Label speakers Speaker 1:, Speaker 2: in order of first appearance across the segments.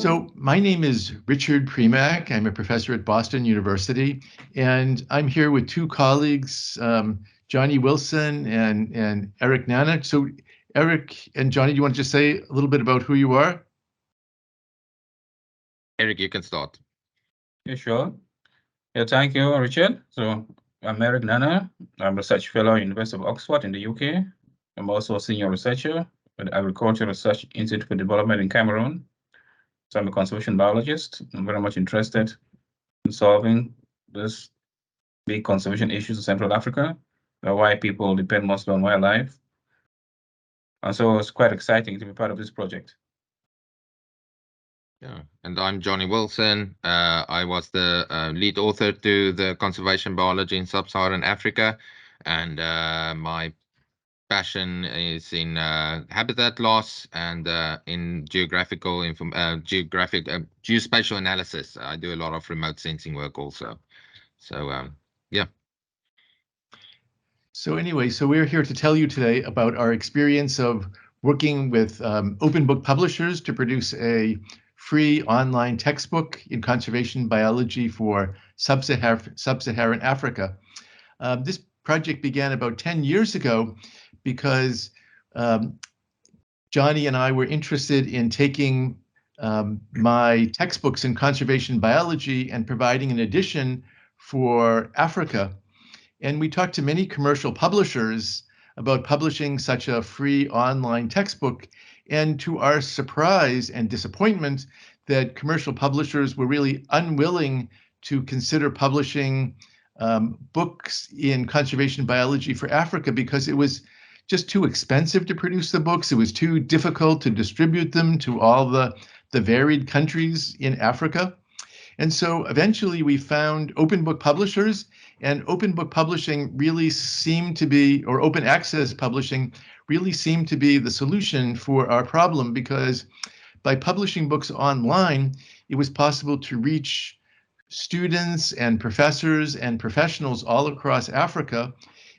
Speaker 1: So my name is Richard Primack. I'm a professor at Boston University, and I'm here with two colleagues, Johnny Wilson and Eric Nana. So Eric and Johnny, do you want to just say a little bit about who you are?
Speaker 2: Eric, you can start.
Speaker 3: Yeah, sure. Yeah, thank you, Richard. So I'm Eric Nana. I'm a research fellow at University of Oxford in the UK. I'm also a senior researcher at the Agricultural Research Institute for Development in Cameroon. So I'm a conservation biologist. I'm very much interested in solving these big conservation issues in Central Africa, why people depend mostly on wildlife. And so it's quite exciting to be part of this project.
Speaker 2: Yeah, and I'm Johnny Wilson. I was the lead author to the conservation biology in Sub-Saharan Africa, and my passion is in habitat loss and in geospatial analysis. I do a lot of remote sensing work also. So yeah.
Speaker 1: So anyway, so we're here to tell you today about our experience of working with open book publishers to produce a free online textbook in conservation biology for Sub-Saharan Africa. This project began about 10 years ago because Johnny and I were interested in taking my textbooks in conservation biology and providing an edition for Africa. And we talked to many commercial publishers about publishing such a free online textbook. And to our surprise and disappointment, that commercial publishers were really unwilling to consider publishing books in conservation biology for Africa because it was just too expensive to produce the books. It was too difficult to distribute them to all the varied countries in Africa. And so eventually we found open book publishers, and open book publishing really seemed to be, or open access publishing really seemed to be the solution for our problem, because by publishing books online, it was possible to reach students and professors and professionals all across Africa.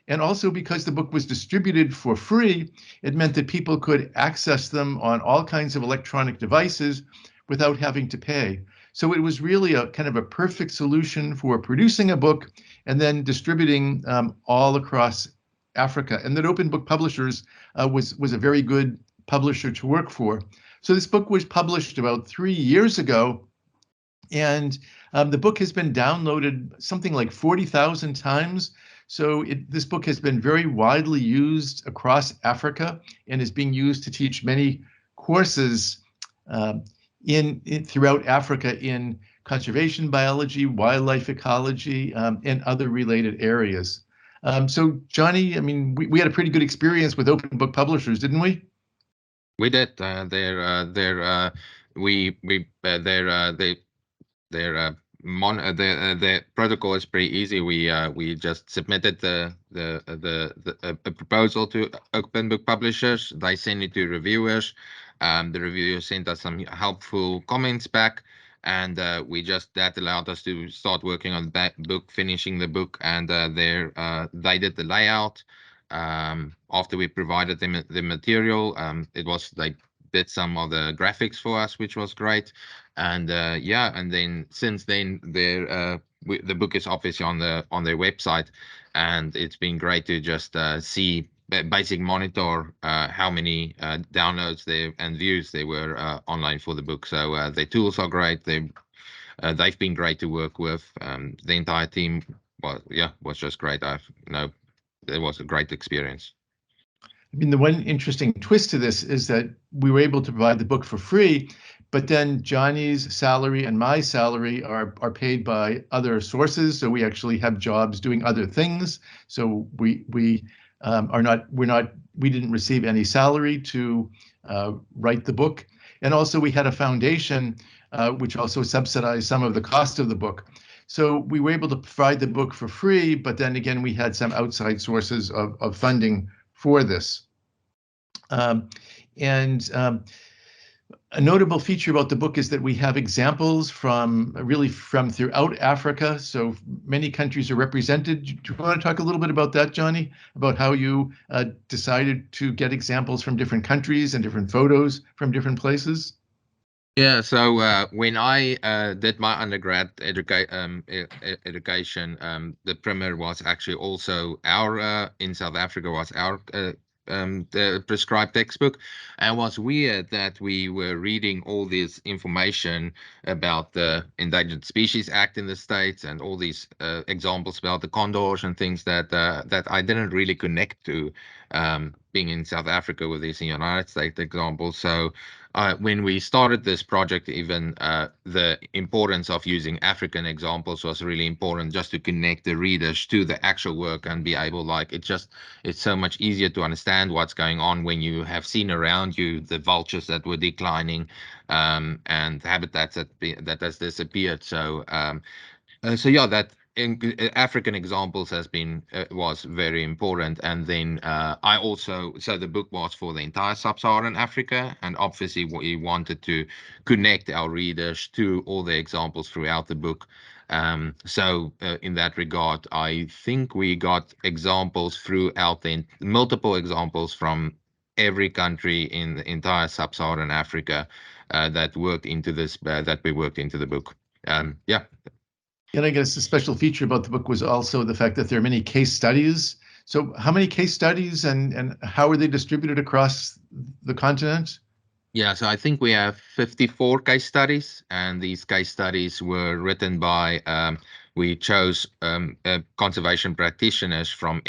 Speaker 1: And also because the book was distributed for free, it meant that people could access them on all kinds of electronic devices without having to pay. So it was really a kind of a perfect solution for producing a book and then distributing all across Africa. And that Open Book Publishers was a very good publisher to work for. So this book was published about 3 years ago, and the book has been downloaded something like 40,000 times. So this book has been very widely used across Africa and is being used to teach many courses throughout Africa in conservation biology, wildlife ecology, and other related areas. So Johnny, I mean, we had a pretty good experience with open book publishers, didn't we?
Speaker 2: We did. The protocol is pretty easy. We just submitted a proposal to open book publishers. They send it to reviewers. The reviewers sent us some helpful comments back, and that allowed us to start working on that book, finishing the book, and they did the layout. After we provided them the material, they did some of the graphics for us, which was great. And and then since then the book is obviously on their website, and it's been great to just see basic monitor how many downloads and views there were online for the book. So their tools are great. They've been great to work with. The entire team was just great. It was a great experience.
Speaker 1: I mean, the one interesting twist to this is that we were able to provide the book for free, but then Johnny's salary and my salary are paid by other sources. So we actually have jobs doing other things. So we didn't receive any salary to write the book. And also we had a foundation which also subsidized some of the cost of the book. So we were able to provide the book for free, but then again, we had some outside sources of funding for this. A notable feature about the book is that we have examples from throughout Africa. So many countries are represented. Do you want to talk a little bit about that, Johnny? About how you decided to get examples from different countries and different photos from different places?
Speaker 2: Yeah, so when I did my undergrad education, the primer was actually also our in South Africa was our the prescribed textbook, and it was weird that we were reading all this information about the Endangered Species Act in the States and all these examples about the condors and things that that I didn't really connect to being in South Africa with these United States examples. So when we started this project, even the importance of using African examples was really important, just to connect the readers to the actual work and be able, like, it's so much easier to understand what's going on when you have seen around you the vultures that were declining and habitats that has disappeared. So yeah, that African examples has been was very important. And then I also, so the book was for the entire Sub-Saharan Africa, and obviously we wanted to connect our readers to all the examples throughout the book. So in that regard, I think we got examples throughout multiple examples from every country in the entire Sub-Saharan Africa that worked into this that we worked into the book. Yeah.
Speaker 1: And I guess a special feature about the book was also the fact that there are many case studies. So how many case studies and how are they distributed across the continent?
Speaker 2: Yeah, so I think we have 54 case studies, and these case studies were written by, we chose conservation practitioners from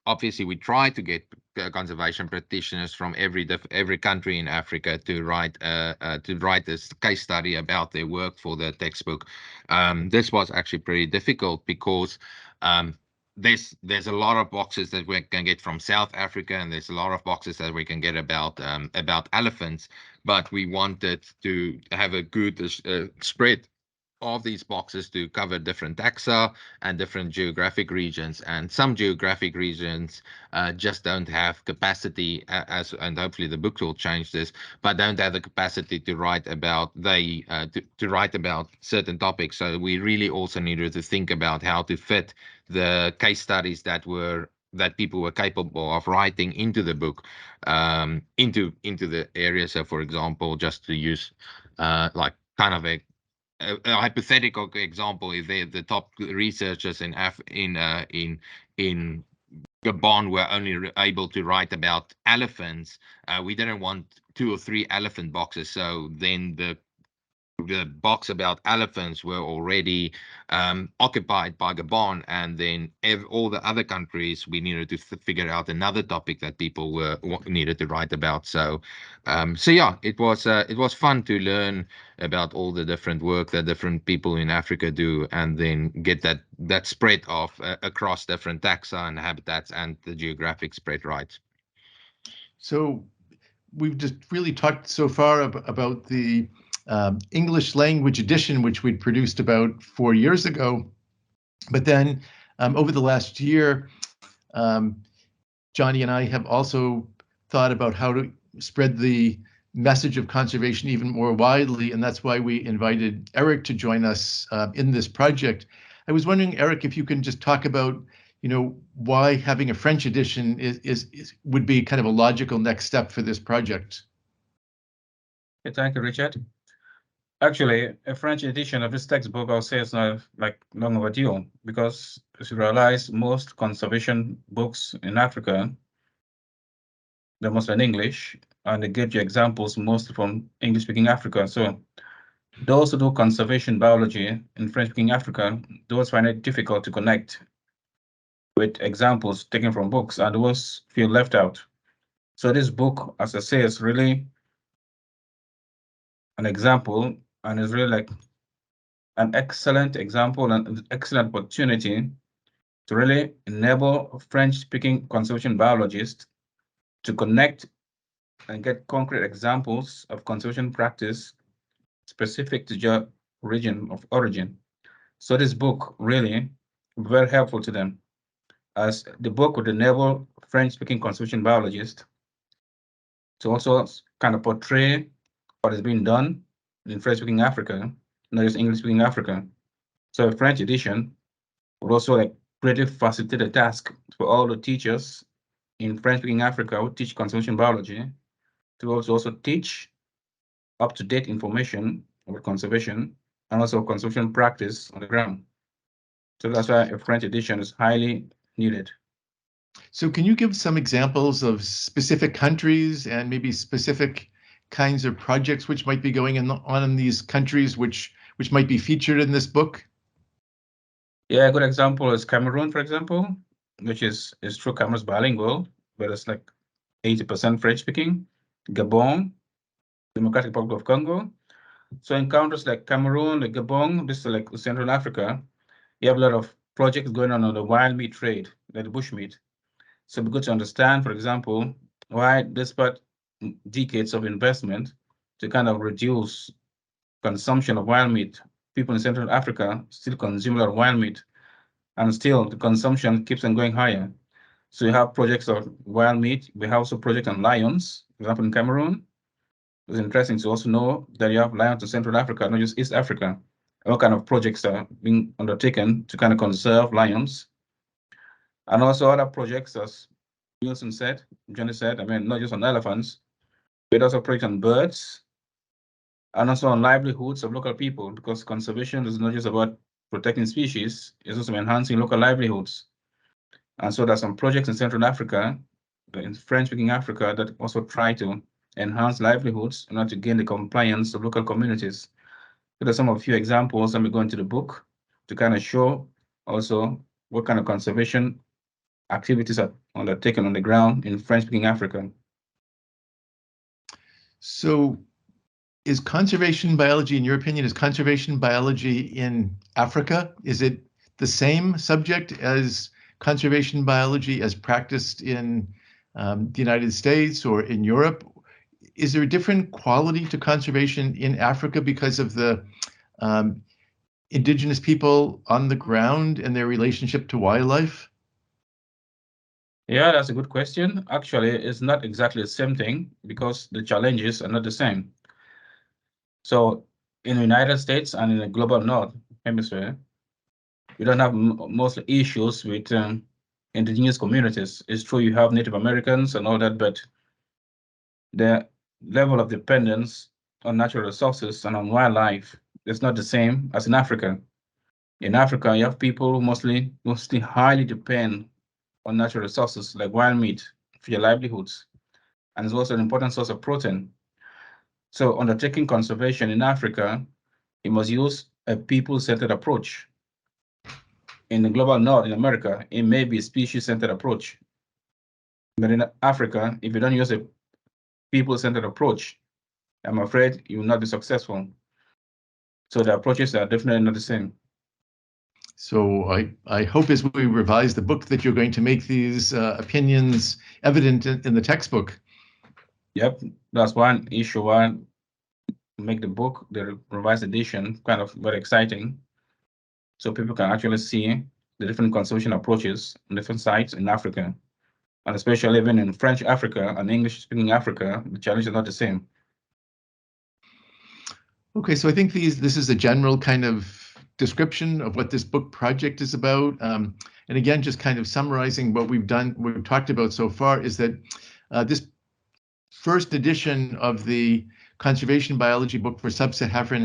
Speaker 2: obviously we try to get conservation practitioners from every country in Africa to write this case study about their work for the textbook. This was actually pretty difficult because there's a lot of boxes that we can get from South Africa, and there's a lot of boxes that we can get about elephants, but we wanted to have a good spread of these boxes to cover different taxa and different geographic regions. And some geographic regions just don't have capacity, and hopefully the book will change this, but don't have the capacity to write about to write about certain topics. So we really also needed to think about how to fit the case studies that people were capable of writing into the book, into the area. So, for example, just to use like kind of a hypothetical example, if the top researchers in Gabon were only able to write about elephants, we didn't want 2 or 3 elephant boxes. So then the box about elephants were already occupied by Gabon, and then all the other countries, we needed to figure out another topic that people needed to write about. So yeah, it was fun to learn about all the different work that different people in Africa do, and then get that spread of across different taxa and habitats and the geographic spread right.
Speaker 1: So we've just really talked so far about the English language edition, which we'd produced about 4 years ago. But then over the last year, Johnny and I have also thought about how to spread the message of conservation even more widely, and that's why we invited Eric to join us in this project. I was wondering, Eric, if you can just talk about, why having a French edition would be kind of a logical next step for this project.
Speaker 3: Okay, thank you, Richard. Actually, a French edition of this textbook, I'll say, is not like long overdue, because as you realize, most conservation books in Africa, they're mostly in English, and they give you examples mostly from English-speaking Africa. So those who do conservation biology in French-speaking Africa, those find it difficult to connect with examples taken from books, and those feel left out. So this book, as I say, is really an example, and is really like an excellent example and an excellent opportunity to really enable French-speaking conservation biologists to connect and get concrete examples of conservation practice specific to your region of origin. So this book really very helpful to them, as the book would enable French-speaking conservation biologists to also kind of portray what is being done in French-speaking Africa, not just English-speaking Africa. So a French edition would also like greatly facilitate the task for all the teachers in French-speaking Africa who teach conservation biology to also teach up-to-date information about conservation and also conservation practice on the ground. So that's why a French edition is highly needed.
Speaker 1: So can you give some examples of specific countries and maybe specific kinds of projects which might be going on in these countries which might be featured in this book?
Speaker 3: Yeah, a good example is Cameroon, for example, which is true Cameroon's bilingual, but it's like 80% French speaking. Gabon, Democratic Republic of Congo. So in countries like Cameroon, like Gabon, this is like Central Africa, you have a lot of projects going on the wild meat trade, like the bush meat. So we good to understand, for example, why despite decades of investment to kind of reduce consumption of wild meat, people in Central Africa still consume a lot of wild meat, and still the consumption keeps on going higher. So you have projects of wild meat. We have also projects on lions, for example, in Cameroon. It's interesting to also know that you have lions in Central Africa, not just East Africa. What kind of projects are being undertaken to kind of conserve lions? And also other projects, as Wilson said, Johnny said, I mean, not just on elephants, but also projects on birds, and also on livelihoods of local people, because conservation is not just about protecting species, it's also enhancing local livelihoods. And so there's some projects in Central Africa, in French-speaking Africa, that also try to enhance livelihoods in order to gain the compliance of local communities. So there's some of a few examples, and we go into the book to kind of show also what kind of conservation activities are undertaken on the ground in French-speaking Africa.
Speaker 1: So is conservation biology, in your opinion, is conservation biology in Africa? Is it the same subject as conservation biology as practiced in the United States or in Europe? Is there a different quality to conservation in Africa because of the indigenous people on the ground and their relationship to wildlife?
Speaker 3: Yeah, that's a good question. Actually, it's not exactly the same thing because the challenges are not the same. So in the United States and in the global North Hemisphere, we don't have mostly issues with indigenous communities. It's true you have Native Americans and all that, but the level of dependence on natural resources and on wildlife is not the same as in Africa. In Africa, you have people who mostly highly depend on natural resources like wild meat for your livelihoods, and it's also an important source of protein. So undertaking conservation in Africa, you must use a people-centered approach. In the global North, in America, it may be a species-centered approach. But in Africa, if you don't use a people-centered approach, I'm afraid you will not be successful. So the approaches are definitely not the same.
Speaker 1: So I hope as we revise the book that you're going to make these opinions evident in the textbook.
Speaker 3: Yep, that's one issue. One, make the book, the revised edition, kind of very exciting, so people can actually see the different conservation approaches on different sites in Africa, and especially even in French Africa and English-speaking Africa, the challenge is not the same.
Speaker 1: Okay, so I think this is a general kind of description of what this book project is about. And again, just kind of summarizing what we've talked about so far is that this first edition of the conservation biology book for Sub-Saharan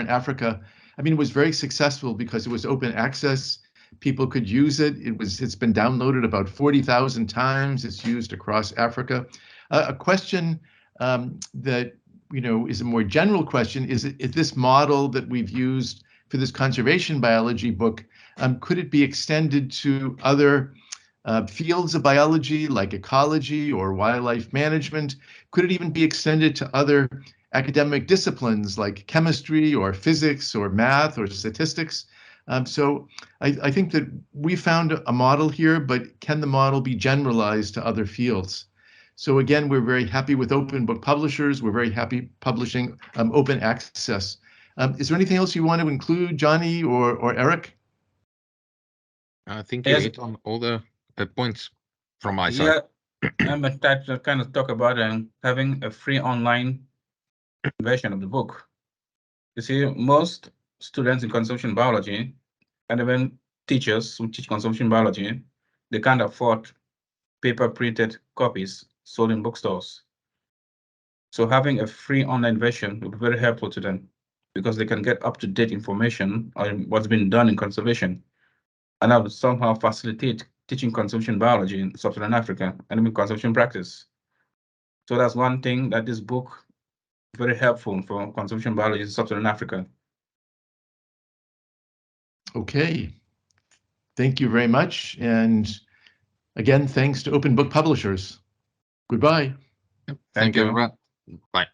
Speaker 1: Africa, I mean, it was very successful because it was open access. People could use it. It's been downloaded about 40,000 times. It's used across Africa. A question that is a more general question is this model that we've used for this conservation biology book, could it be extended to other fields of biology like ecology or wildlife management? Could it even be extended to other academic disciplines like chemistry or physics or math or statistics? So I think that we found a model here, but can the model be generalized to other fields? So again, we're very happy with open book publishers. We're very happy publishing open access. Is there anything else you want to include, Johnny or Eric?
Speaker 2: I think you hit on all the points from my side.
Speaker 3: Yeah, I'm excited to kind of talk about having a free online version of the book. You see, most students in consumption biology and even teachers who teach consumption biology, they can't afford paper printed copies sold in bookstores. So having a free online version would be very helpful to them because they can get up-to-date information on what's been done in conservation. And that would somehow facilitate teaching conservation biology in Sub-Saharan Africa and even conservation practice. So that's one thing that this book is very helpful for conservation biology in Sub-Saharan Africa.
Speaker 1: Okay. Thank you very much. And again, thanks to Open Book Publishers. Goodbye.
Speaker 2: Thank you, everyone. Bye.